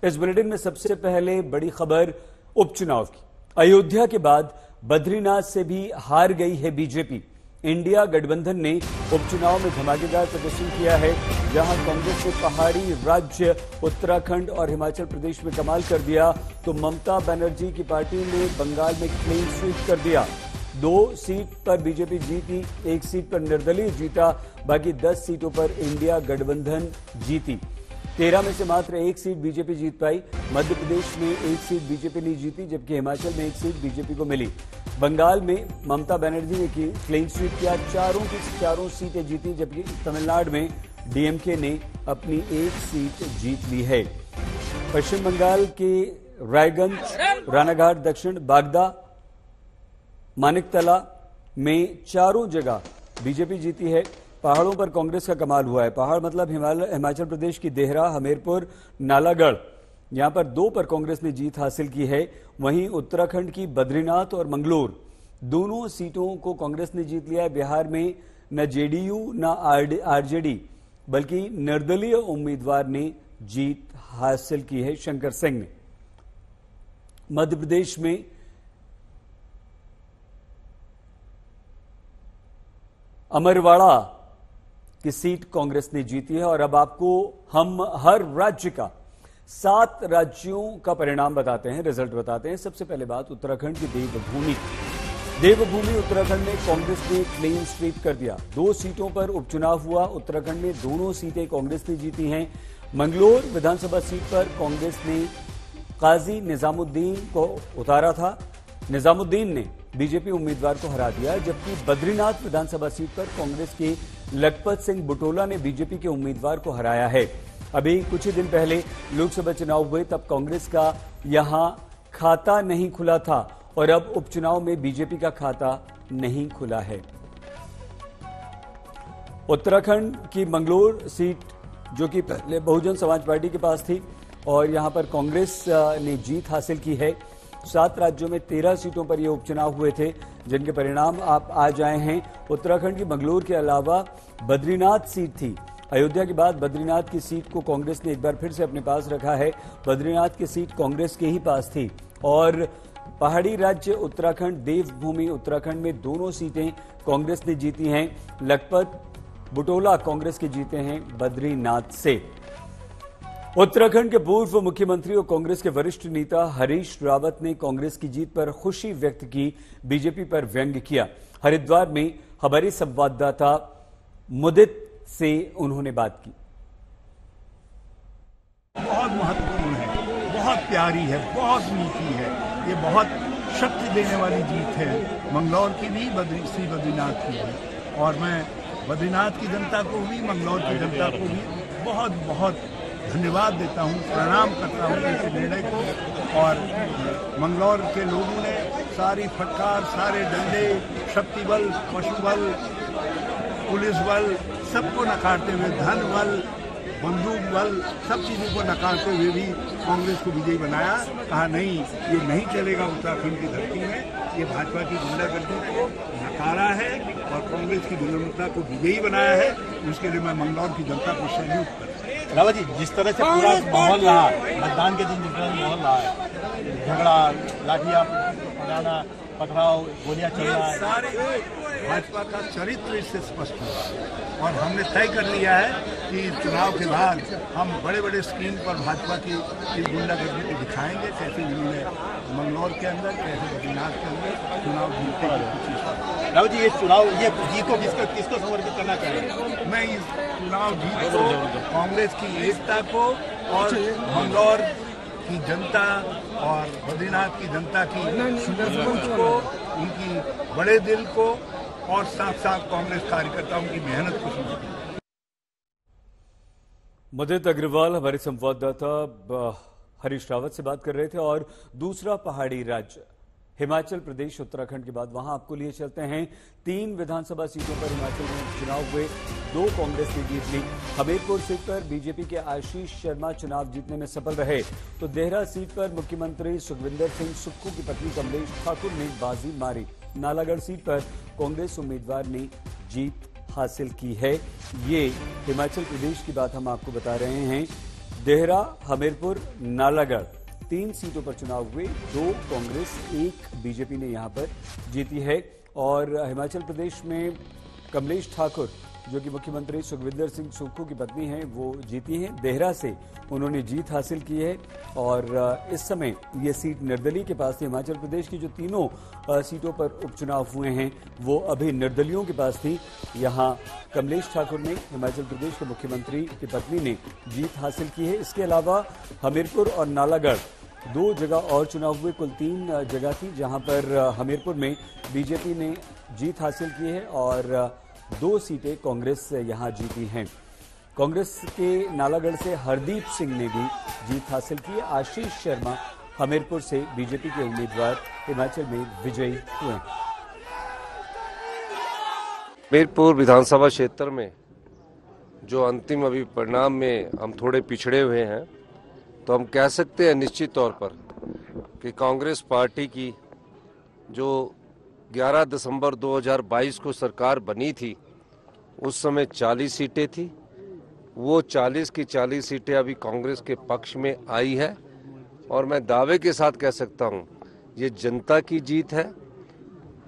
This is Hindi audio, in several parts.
इस बुलेटिन में सबसे पहले बड़ी खबर उपचुनाव की। अयोध्या के बाद बद्रीनाथ से भी हार गई है बीजेपी। इंडिया गठबंधन ने उपचुनाव में धमाकेदार प्रदर्शन किया है, जहां कांग्रेस ने पहाड़ी राज्य उत्तराखंड और हिमाचल प्रदेश में कमाल कर दिया, तो ममता बनर्जी की पार्टी ने बंगाल में क्लीन स्वीप कर दिया। 2 सीट पर बीजेपी जीती, 1 सीट पर निर्दलीय जीता, बाकी 10 सीटों पर इंडिया गठबंधन जीती। 13 में से मात्र 1 सीट बीजेपी जीत पाई। मध्य प्रदेश में 1 सीट बीजेपी नहीं जीती, जबकि हिमाचल में 1 सीट बीजेपी को मिली। बंगाल में ममता बनर्जी ने क्लीन स्वीप किया, चारों की चारों सीटें जीती, जबकि तमिलनाडु में डीएमके ने अपनी 1 सीट जीत ली है। पश्चिम बंगाल के रायगंज, रानाघाट, दक्षिण बागदा, मानिकतला में चारों जगह बीजेपी जीती है। पहाड़ों पर कांग्रेस का कमाल हुआ है। पहाड़ मतलब हिमाचल प्रदेश की देहरा, हमीरपुर, नालागढ़, यहां पर 2 पर कांग्रेस ने जीत हासिल की है। वहीं उत्तराखंड की बद्रीनाथ और मंगलोर, दोनों सीटों को कांग्रेस ने जीत लिया है। बिहार में न जेडीयू न आरजेडी बल्कि निर्दलीय उम्मीदवार ने जीत हासिल की है, शंकर सिंह ने। मध्य प्रदेश में अमरवाड़ा की सीट कांग्रेस ने जीती है। और अब आपको हम हर राज्य का 7 राज्यों का परिणाम बताते हैं, रिजल्ट बताते हैं। सबसे पहले बात उत्तराखंड की देवभूमि उत्तराखंड में कांग्रेस ने क्लीन स्वीप कर दिया। 2 सीटों पर उपचुनाव हुआ। उत्तराखंड में दोनों सीटें कांग्रेस ने जीती हैं। मंगलोर विधानसभा सीट पर कांग्रेस ने काजी निजामुद्दीन को उतारा था। निजामुद्दीन ने बीजेपी उम्मीदवार को हरा दिया, जबकि बद्रीनाथ विधानसभा सीट पर कांग्रेस के लखपत सिंह बुटोला ने बीजेपी के उम्मीदवार को हराया है। अभी कुछ ही दिन पहले लोकसभा चुनाव हुए, तब कांग्रेस का यहां खाता नहीं खुला था और अब उपचुनाव में बीजेपी का खाता नहीं खुला है। उत्तराखंड की मंगलोर सीट, जो कि पहले बहुजन समाज पार्टी के पास थी, और यहां पर कांग्रेस ने जीत हासिल की है। 7 राज्यों में 13 सीटों पर यह उपचुनाव हुए थे, जिनके परिणाम आप आज आए हैं। उत्तराखंड की मंगलोर के अलावा बद्रीनाथ सीट थी। अयोध्या के बाद बद्रीनाथ की सीट को कांग्रेस ने एक बार फिर से अपने पास रखा है। बद्रीनाथ की सीट कांग्रेस के ही पास थी। और पहाड़ी राज्य उत्तराखंड, देवभूमि उत्तराखंड में दोनों सीटें कांग्रेस ने जीती हैं। लखपत बुटोला कांग्रेस के जीते हैं बद्रीनाथ से। उत्तराखंड के पूर्व मुख्यमंत्री और कांग्रेस के वरिष्ठ नेता हरीश रावत ने कांग्रेस की जीत पर खुशी व्यक्त की, बीजेपी पर व्यंग्य किया। हरिद्वार में हमारे संवाददाता मुदित से उन्होंने बात की। बहुत महत्वपूर्ण है, बहुत प्यारी है, बहुत मीठी है। ये बहुत शक्ति देने वाली जीत है, मंगलौर की भी, श्री बद्रीनाथ की भी। और मैं बद्रीनाथ की जनता को भी, मंगलौर की जनता को भी बहुत बहुत धन्यवाद देता हूँ, प्रणाम करता हूँ इस निर्णय को। और मंगलौर के लोगों ने सारी फटकार, सारे डंडे, शक्ति बल, पशु बल, पुलिस बल, सबको नकारते हुए, धन बल, बंदूक बल, सब चीज़ों को नकारते हुए भी कांग्रेस को विजयी बनाया। कहा नहीं, ये नहीं चलेगा उत्तराखंड की धरती में। ये भाजपा की गुंडागर्दी को नकारा है और कांग्रेस की विनम्रता को विजयी बनाया है। उसके लिए मैं मंगलौर की जनता को सैल्यूट करता हूं। रावत जी, जिस तरह से पूरा माहौल रहा, मतदान के दिन जिस तरह माहौल रहा है, झगड़ा, लाठियां बजाना, पथराव, गोलियां चलना, सारे भाजपा का चरित्र इससे स्पष्ट हुआ। और हमने तय कर लिया है कि चुनाव के बाद हम बड़े बड़े स्क्रीन पर भाजपा की गुंडागर्दी को दिखाएंगे, कैसे उन्होंने मंगलौर के अंदर, कैसे बद्रीनाथ के अंदर चुनाव जीतते हैं। रावत जी, ये चुनाव, ये जीत को किसको समर्पित करना चाहिए? मैं इस चुनाव जीत को कांग्रेस की एकता को और मंगलौर की जनता और बद्रीनाथ की जनता की सूझबूझ को, उनकी बड़े दिल को, और साथ साथ कांग्रेस कार्यकर्ताओं की मेहनत को समझता हूं। मुदित अग्रवाल हमारे संवाददाता हरीश रावत से बात कर रहे थे। और दूसरा पहाड़ी राज्य हिमाचल प्रदेश, उत्तराखंड के बाद वहां आपको लिए चलते हैं। 3 विधानसभा सीटों पर हिमाचल में चुनाव हुए, 2 कांग्रेस ने जीत ली। हमीरपुर सीट पर बीजेपी के आशीष शर्मा चुनाव जीतने में सफल रहे, तो देहरा सीट पर मुख्यमंत्री सुखविंदर सिंह सुक्खू की पत्नी कमलेश ठाकुर ने बाजी मारी। नालागढ़ सीट पर कांग्रेस उम्मीदवार ने जीत हासिल की है। ये हिमाचल प्रदेश की बात हम आपको बता रहे हैं। देहरा, हमीरपुर, नालागढ़ 3 सीटों पर चुनाव हुए। 2 कांग्रेस, 1 बीजेपी ने यहां पर जीती है। और हिमाचल प्रदेश में कमलेश ठाकुर, जो कि मुख्यमंत्री सुखविंदर सिंह सुक्खू की पत्नी हैं, वो जीती हैं। देहरा से उन्होंने जीत हासिल की है और इस समय ये सीट निर्दलीय के पास थी। हिमाचल प्रदेश की जो तीनों सीटों पर उपचुनाव हुए हैं वो अभी निर्दलियों के पास थी। यहाँ कमलेश ठाकुर ने, हिमाचल प्रदेश के मुख्यमंत्री की पत्नी ने जीत हासिल की है। इसके अलावा हमीरपुर और नालागढ़ 2 जगह और चुनाव हुए। कुल 3 जगह थी जहां पर हमीरपुर में बीजेपी ने जीत हासिल की है और 2 सीटें कांग्रेस यहां जीती हैं। कांग्रेस के नालागढ़ से हरदीप सिंह ने भी जीत हासिल की है। आशीष शर्मा हमीरपुर से बीजेपी के उम्मीदवार हिमाचल में विजयी हुए। हमीरपुर विधानसभा क्षेत्र में जो अंतिम अभी परिणाम में हम थोड़े पिछड़े हुए हैं, तो हम कह सकते हैं निश्चित तौर पर कि कांग्रेस पार्टी की जो 11 दिसंबर 2022 को सरकार बनी थी, उस समय 40 सीटें थी। वो 40 की 40 सीटें अभी कांग्रेस के पक्ष में आई है और मैं दावे के साथ कह सकता हूं ये जनता की जीत है।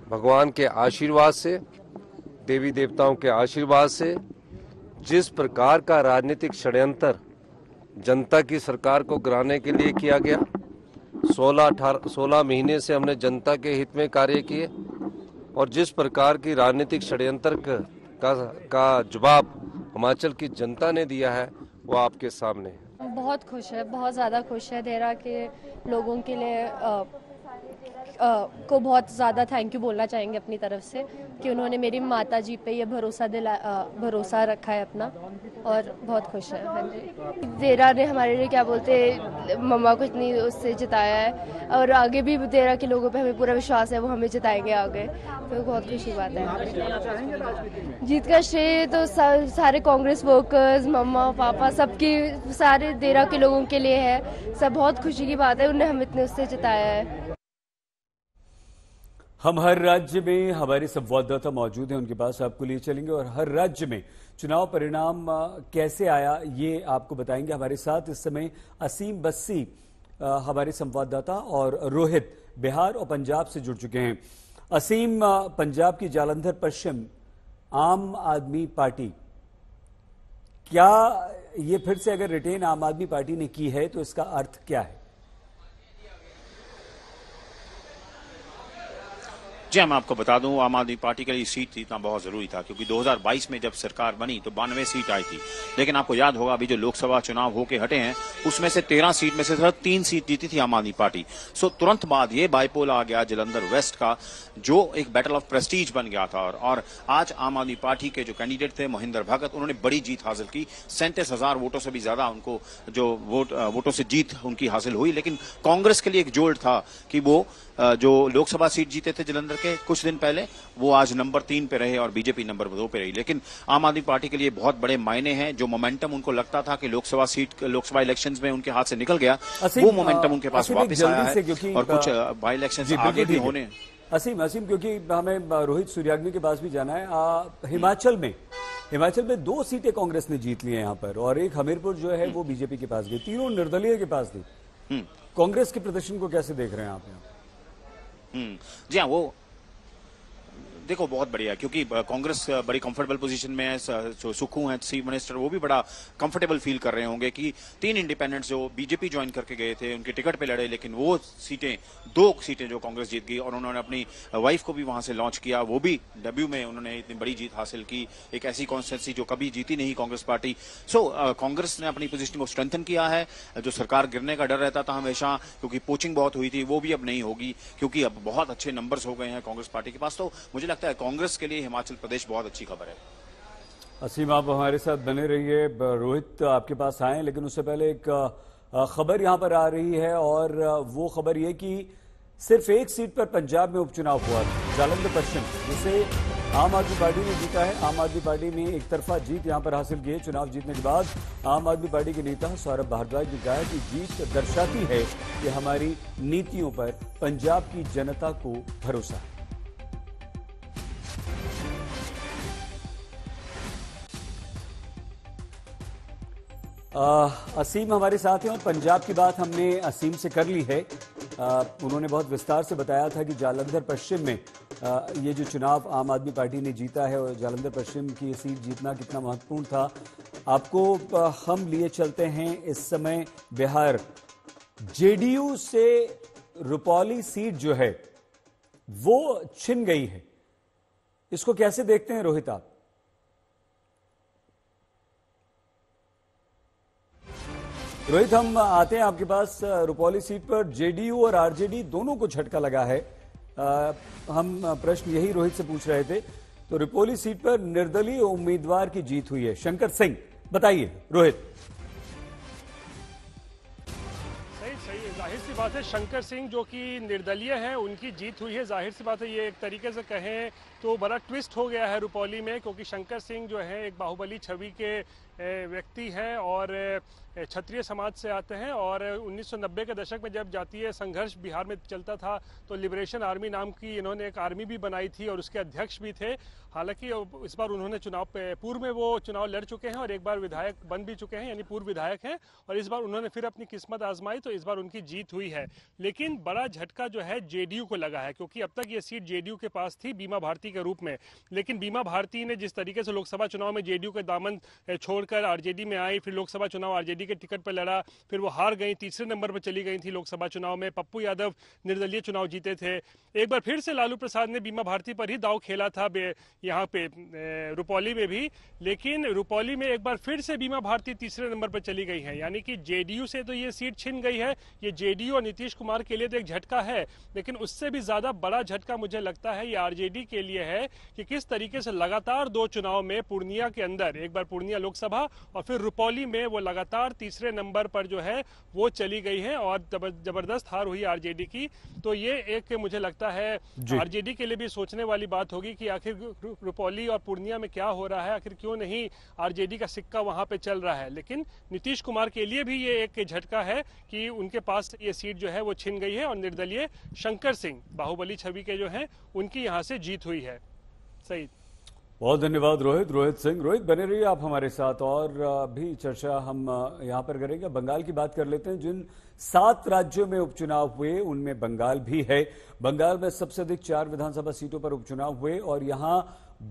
भगवान के आशीर्वाद से, देवी देवताओं के आशीर्वाद से, जिस प्रकार का राजनीतिक षड्यंत्र जनता की सरकार को गिराने के लिए किया गया, 16 महीने से हमने जनता के हित में कार्य किए और जिस प्रकार की राजनीतिक षड्यंत्र का जवाब हिमाचल की जनता ने दिया है वो आपके सामने है। बहुत खुश है, बहुत ज़्यादा खुश है। देहरा के लोगों के लिए को बहुत ज़्यादा थैंक यू बोलना चाहेंगे अपनी तरफ से कि उन्होंने मेरी माता जी पे ये भरोसा रखा है अपना, और बहुत खुश है। हाँ जी, देहरा ने हमारे लिए क्या बोलते मम्मा को इतनी उससे जिताया है और आगे भी देहरा के लोगों पे हमें पूरा विश्वास है वो हमें जिताएंगे आगे, तो बहुत खुशी बात है। जीत का श्रेय तो सारे कांग्रेस वर्कर्स, मम्मा पापा, सबकी, सारे देहरा के लोगों के लिए है। सब बहुत खुशी की बात है, उन्हें हम इतने उससे जिताया है। हम हर राज्य में हमारे संवाददाता मौजूद हैं, उनके पास आपको लिए चलेंगे और हर राज्य में चुनाव परिणाम कैसे आया ये आपको बताएंगे। हमारे साथ इस समय असीम बस्सी हमारे संवाददाता और रोहित बिहार और पंजाब से जुड़ चुके हैं। असीम, पंजाब की जालंधर पश्चिम आम आदमी पार्टी, क्या ये फिर से अगर रिटेन आम आदमी पार्टी ने की है तो इसका अर्थ क्या है? जी, मैं आपको बता दूं, आम आदमी पार्टी के लिए सीट जीतना बहुत जरूरी था क्योंकि 2022 में जब सरकार बनी तो 92 सीट आई थी, लेकिन आपको याद होगा अभी जो लोकसभा चुनाव होके हटे हैं उसमें से 13 सीट में से सिर्फ 3 सीट जीती थी आम आदमी पार्टी। सो तुरंत बाद ये बाइपोल आ गया जालंधर वेस्ट का, जो एक बैटल ऑफ प्रेस्टीज बन गया था और आज आम आदमी पार्टी के जो कैंडिडेट थे मोहिंदर भगत, उन्होंने बड़ी जीत हासिल की। 37,000 वोटों से भी ज्यादा उनको जो वोटों से जीत उनकी हासिल हुई। लेकिन कांग्रेस के लिए एक जोल्ड था कि वो जो लोकसभा सीट जीते थे जालंधर के कुछ दिन पहले, वो आज नंबर 3 पे रहे और बीजेपी नंबर 2 पे रही। लेकिन आम आदमी पार्टी के लिए बहुत बड़े मायने हैं। जो मोमेंटम उनको लगता था कि लोकसभा इलेक्शंस में उनके हाथ से निकल गया, वो मोमेंटम उनके पास वापस आया है और कुछ बाई इलेक्शंस आगे भी होने। असीम, क्योंकि हमें रोहित सूर्याग्नि के पास भी जाना है। हिमाचल में 2 सीटें कांग्रेस ने जीत ली हैं यहाँ पर और एक हमीरपुर जो है वो बीजेपी के पास गई, तीनों निर्दलीय के पास थी। कांग्रेस के प्रदर्शन को कैसे देख रहे हैं आप यहाँ? जी हाँ, वो देखो बहुत बढ़िया है क्योंकि कांग्रेस बड़ी कंफर्टेबल पोजीशन में है। सुक्खू हैं चीफ मिनिस्टर, वो भी बड़ा कंफर्टेबल फील कर रहे होंगे कि 3 इंडिपेंडेंट्स जो बीजेपी ज्वाइन करके गए थे उनके टिकट पे लड़े, लेकिन वो सीटें 2 सीटें जो कांग्रेस जीत गई और उन्होंने अपनी वाइफ को भी वहां से लॉन्च किया, वो भी डेब्यू में उन्होंने इतनी बड़ी जीत हासिल की, एक ऐसी कॉन्स्टिट्यूंसी जो कभी जीती नहीं कांग्रेस पार्टी। सो कांग्रेस ने अपनी पोजीशन को स्ट्रेंथन किया है। जो सरकार गिरने का डर रहता था हमेशा क्योंकि पोचिंग बहुत हुई थी, वो भी अब नहीं होगी क्योंकि अब बहुत अच्छे नंबर्स हो गए हैं कांग्रेस पार्टी के पास। तो मुझे लगता है कांग्रेस के लिए हिमाचल प्रदेश बहुत अच्छी खबर है। असीम, आप हमारे साथ बने रहिए। रोहित आपके पास आए, लेकिन उससे पहले एक खबर यहां पर आ रही है और वो खबर ये कि सिर्फ एक सीट पर पंजाब में उपचुनाव हुआ, जालंधर पश्चिम, जिसे आम आदमी पार्टी ने जीता है। आम आदमी पार्टी ने एक तरफा जीत यहां पर हासिल की है। चुनाव जीतने के बाद आम आदमी पार्टी के नेता सौरभ भारद्वाज ने कहा कि जीत दर्शाती है कि हमारी नीतियों पर पंजाब की जनता को भरोसा है। असीम हमारे साथ हैं और पंजाब की बात हमने असीम से कर ली है। उन्होंने बहुत विस्तार से बताया था कि जालंधर पश्चिम में ये जो चुनाव आम आदमी पार्टी ने जीता है और जालंधर पश्चिम की सीट जीतना कितना महत्वपूर्ण था। आपको हम लिए चलते हैं इस समय बिहार। जेडीयू से रुपौली सीट जो है वो छिन गई है, इसको कैसे देखते हैं रोहित आप? रोहित, हम आते हैं आपके पास। रुपौली सीट पर जेडीयू और आरजेडी दोनों को झटका लगा है। हम प्रश्न यही रोहित से पूछ रहे थे। तो रुपौली सीट पर निर्दलीय उम्मीदवार की जीत हुई है, शंकर सिंह। बताइए रोहित। सही जाहिर सी बात है, शंकर सिंह जो कि निर्दलीय हैं उनकी जीत हुई है। जाहिर सी बात है, ये एक तरीके से कहें तो बड़ा ट्विस्ट हो गया है रुपौली में, क्योंकि शंकर सिंह जो है एक बाहुबली छवि के व्यक्ति हैं और क्षत्रिय समाज से आते हैं। और 1990 के दशक में जब जातीय संघर्ष बिहार में चलता था तो लिबरेशन आर्मी नाम की इन्होंने एक आर्मी भी बनाई थी और उसके अध्यक्ष भी थे। हालांकि इस बार उन्होंने पूर्व में वो चुनाव लड़ चुके हैं और एक बार विधायक बन भी चुके हैं, यानी पूर्व विधायक हैं। और इस बार उन्होंने फिर अपनी किस्मत आजमाई तो इस बार उनकी जीत हुई है। लेकिन बड़ा झटका जो है जेडीयू को लगा है, क्योंकि अब तक ये सीट जेडीयू के पास थी बीमा भारती के रूप में। लेकिन बीमा भारती ने जिस तरीके से लोकसभा चुनाव में जेडीयू के दामन छोड़कर आरजेडी में आई, फिर लोकसभा चुनाव आरजेडी के टिकट पर लड़ा, फिर वो हार गई, तीसरे नंबर पर चली गई थी लोकसभा चुनाव में। पप्पू यादव निर्दलीय चुनाव जीते थे। एक बार फिर से लालू प्रसाद ने बीमा भारती पर ही दाव खेला था यहाँ पे रुपौली में भी। लेकिन रुपौली में एक बार फिर से बीमा भारती तीसरे नंबर पर चली गई है, यानी कि जेडीयू से तो ये सीट छिन गई है। ये जेडीयू और नीतीश कुमार के लिए तो एक झटका है, लेकिन उससे भी ज्यादा बड़ा झटका मुझे लगता है ये आरजेडी के लिए है कि किस तरीके से लगातार 2 चुनाव में पूर्णिया के अंदर, एक बार पूर्णिया लोकसभा और फिर रुपौली में, वो लगातार तीसरे नंबर पर जो है वो चली गई है और जबरदस्त हार हुई आरजेडी की। तो ये एक मुझे लगता है आरजेडी के लिए भी सोचने वाली बात होगी कि आखिर रुपौली और पूर्णिया में क्या हो रहा है, आखिर क्यों नहीं आरजेडी का सिक्का वहां पे चल रहा है। लेकिन नीतीश कुमार के लिए भी ये एक झटका है कि उनके पास ये सीट जो है वो छिन गई है और निर्दलीय शंकर सिंह बाहुबली छवि के जो है उनकी यहाँ से जीत हुई है। सही, बहुत धन्यवाद रोहित सिंह। रोहित, बने रहिए आप हमारे साथ और भी चर्चा हम यहाँ पर करेंगे। बंगाल की बात कर लेते हैं। जिन 7 राज्यों में उपचुनाव हुए उनमें बंगाल भी है। बंगाल में सबसे अधिक 4 विधानसभा सीटों पर उपचुनाव हुए और यहाँ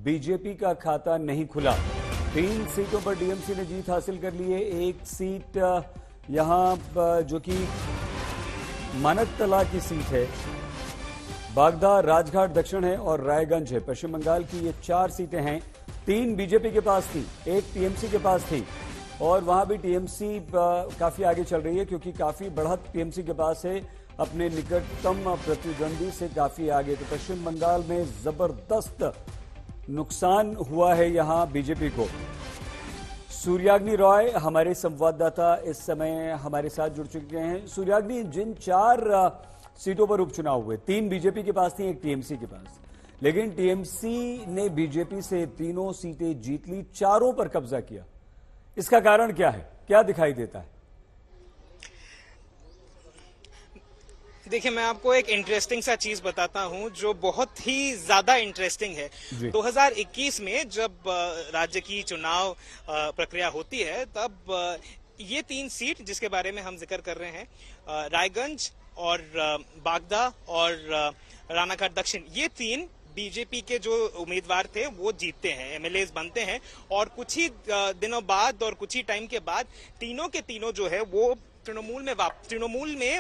बीजेपी का खाता नहीं खुला। 3 सीटों पर टीएमसी ने जीत हासिल कर ली है। 1 सीट यहाँ जो कि मानकतला की सीट है, बागदा, राजघाट दक्षिण है और रायगंज है। पश्चिम बंगाल की ये 4 सीटें हैं। 3 बीजेपी के पास थी, 1 टीएमसी के पास थी और वहां भी टीएमसी काफी आगे चल रही है, क्योंकि काफी बढ़त टीएमसी के पास है, अपने निकटतम प्रतिद्वंदी से काफी आगे। तो पश्चिम बंगाल में जबरदस्त नुकसान हुआ है यहां बीजेपी को। सूर्याग्नि रॉय हमारे संवाददाता इस समय हमारे साथ जुड़ चुके हैं। सूर्याग्नि, जिन 4 सीटों पर उपचुनाव हुए, 3 बीजेपी के पास थी, 1 टीएमसी के पास, लेकिन टीएमसी ने बीजेपी से तीनों सीटें जीत ली, 4 पर कब्जा किया। इसका कारण क्या है, क्या दिखाई देता है? देखिए, मैं आपको एक इंटरेस्टिंग सा चीज बताता हूं जो बहुत ही ज्यादा इंटरेस्टिंग है। 2021 में जब राज्य की चुनाव प्रक्रिया होती है तब ये 3 सीट जिसके बारे में हम जिक्र कर रहे हैं, रायगंज और बागदा और रानाघाट दक्षिण, ये 3 बीजेपी के जो उम्मीदवार थे वो जीतते हैं, एमएलएज बनते हैं। और कुछ ही दिनों बाद और कुछ ही टाइम के बाद तीनों के तीनों जो है वो तृणमूल में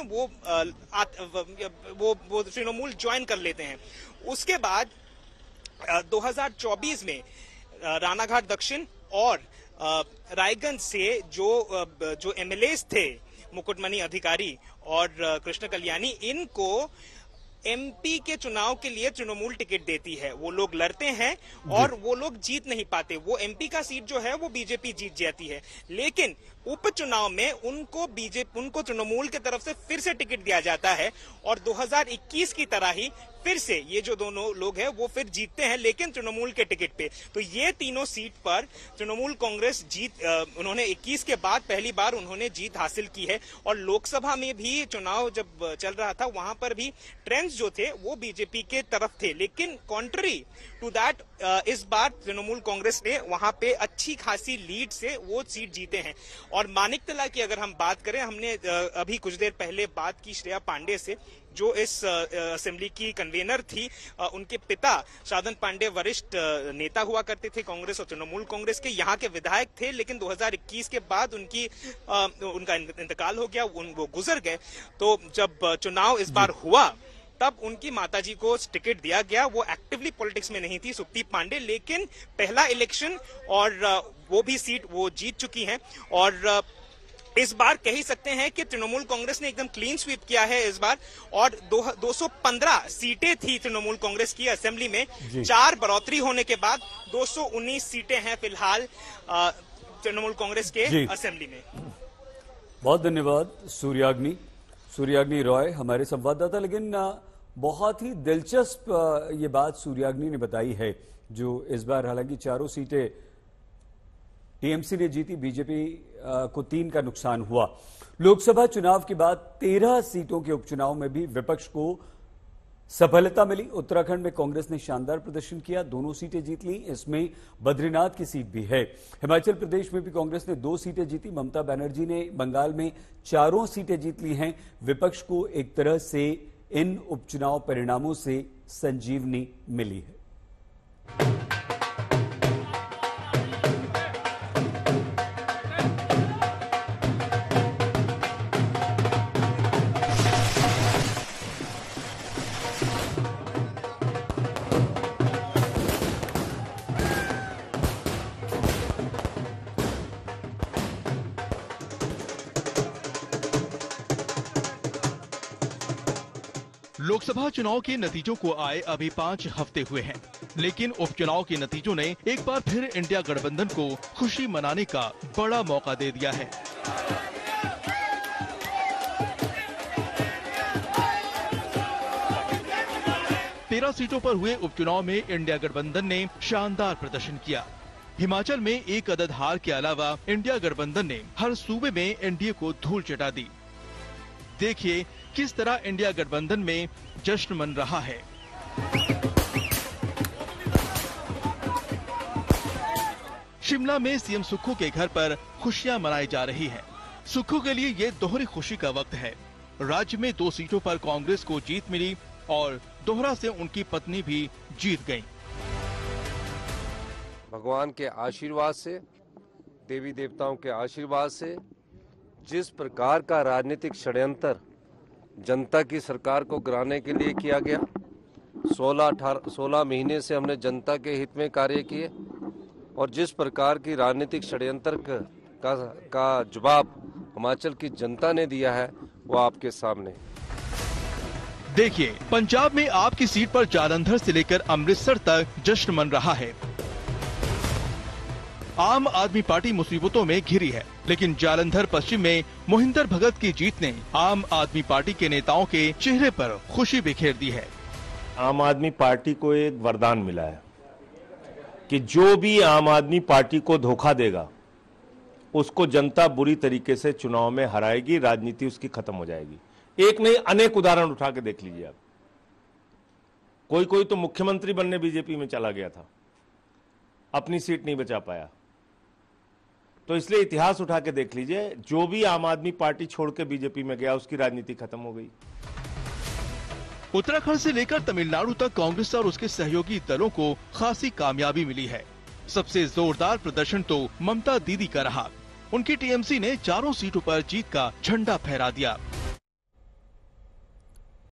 वो तृणमूल ज्वाइन कर लेते हैं। उसके बाद 2024 में रानाघाट दक्षिण और रायगंज से जो एमएलएज थे, मुकुटमणि अधिकारी और कृष्ण कल्याणी, इनको एमपी के चुनाव के लिए तृणमूल टिकट देती है। वो लोग लड़ते हैं और वो लोग जीत नहीं पाते। वो एमपी का सीट जो है वो बीजेपी जीत जाती है, लेकिन उपचुनाव में उनको तृणमूल की तरफ से फिर से टिकट दिया जाता है और 2021 की तरह ही फिर से ये जो दोनों लोग हैं वो फिर जीतते हैं, लेकिन तृणमूल के टिकट पे। तो ये तीनों सीट पर तृणमूल कांग्रेस उन्होंने 21 के बाद पहली बार उन्होंने जीत हासिल की है। और लोकसभा में भी चुनाव जब चल रहा था वहां पर भी ट्रेंड्स जो थे वो बीजेपी के तरफ थे, लेकिन कॉन्ट्ररी टू दैट इस बार तृणमूल कांग्रेस ने वहां पे अच्छी खासी लीड से वो सीट जीते हैं। और मानिकतला की अगर हम बात करें, हमने अभी कुछ देर पहले बात की श्रेया पांडे से, जो इस असेंबली की कन्वीनर थी। उनके पिता साधन पांडे वरिष्ठ नेता हुआ करते थे कांग्रेस और तृणमूल कांग्रेस के, यहाँ के विधायक थे, लेकिन 2021 के बाद उनका इंतकाल हो गया, वो गुजर गए। तो जब चुनाव इस बार हुआ तब उनकी माताजी को टिकट दिया गया। वो एक्टिवली पॉलिटिक्स में नहीं थी, सुप्तीप पांडे, लेकिन पहला इलेक्शन और वो भी सीट वो जीत चुकी हैं। और इस बार कह ही सकते हैं कि तृणमूल कांग्रेस ने एकदम क्लीन स्वीप किया है इस बार, और 215 सीटें थी तृणमूल कांग्रेस की असेंबली में। 4 बढ़ोतरी होने के बाद 219 सीटें हैं फिलहाल तृणमूल कांग्रेस के असेंबली में। बहुत धन्यवाद सूर्याग्नि रॉय हमारे संवाददाता। लेकिन बहुत ही दिलचस्प ये बात सूर्याग्नि ने बताई है, जो इस बार हालांकि चारों सीटें टीएमसी ने जीती, बीजेपी को 3 का नुकसान हुआ। लोकसभा चुनाव के बाद 13 सीटों के उपचुनाव में भी विपक्ष को सफलता मिली। उत्तराखंड में कांग्रेस ने शानदार प्रदर्शन किया, दोनों सीटें जीत ली, इसमें बद्रीनाथ की सीट भी है। हिमाचल प्रदेश में भी कांग्रेस ने 2 सीटें जीती। ममता बनर्जी ने बंगाल में 4 सीटें जीत ली हैं। विपक्ष को एक तरह से इन उपचुनाव परिणामों से संजीवनी मिली है। लोकसभा चुनाव के नतीजों को आए अभी 5 हफ्ते हुए हैं, लेकिन उपचुनाव के नतीजों ने एक बार फिर इंडिया गठबंधन को खुशी मनाने का बड़ा मौका दे दिया है। तेरह सीटों पर हुए उपचुनाव में इंडिया गठबंधन ने शानदार प्रदर्शन किया। हिमाचल में एक अदद हार के अलावा इंडिया गठबंधन ने हर सूबे में एनडीए को धूल चटा दी। देखिए किस तरह इंडिया गठबंधन में जश्न मन रहा है। शिमला में सीएम सुक्खू के घर पर खुशियां मनाई जा रही हैं। सुक्खू के लिए ये दोहरी खुशी का वक्त है। राज्य में 2 सीटों पर कांग्रेस को जीत मिली और दोहरा से उनकी पत्नी भी जीत गईं। भगवान के आशीर्वाद से, देवी देवताओं के आशीर्वाद से, जिस प्रकार का राजनीतिक षड्यंत्र जनता की सरकार को गिराने के लिए किया गया, 16 महीने से हमने जनता के हित में कार्य किए, और जिस प्रकार की राजनीतिक षड्यंत्र का जवाब हिमाचल की जनता ने दिया है, वो आपके सामने। देखिए, पंजाब में आपकी सीट पर जालंधर से लेकर अमृतसर तक जश्न मन रहा है। आम आदमी पार्टी मुसीबतों में घिरी है, लेकिन जालंधर पश्चिम में मोहिंदर भगत की जीत ने आम आदमी पार्टी के नेताओं के चेहरे पर खुशी बिखेर दी है। आम आदमी पार्टी को एक वरदान मिला है कि जो भी आम आदमी पार्टी को धोखा देगा, उसको जनता बुरी तरीके से चुनाव में हराएगी, राजनीति उसकी खत्म हो जाएगी। एक नहीं, अनेक उदाहरण उठा के देख लीजिए आप। कोई तो मुख्यमंत्री बनने बीजेपी में चला गया था, अपनी सीट नहीं बचा पाया। तो इसलिए इतिहास उठा के देख लीजिए, जो भी आम आदमी पार्टी छोड़ के बीजेपी में गया, उसकी राजनीति खत्म हो गई। उत्तराखंड से लेकर तमिलनाडु तक कांग्रेस और उसके सहयोगी दलों को खासी कामयाबी मिली है। सबसे जोरदार प्रदर्शन तो ममता दीदी का रहा। उनकी टीएमसी ने 4 सीटों पर जीत का झंडा फहरा दिया।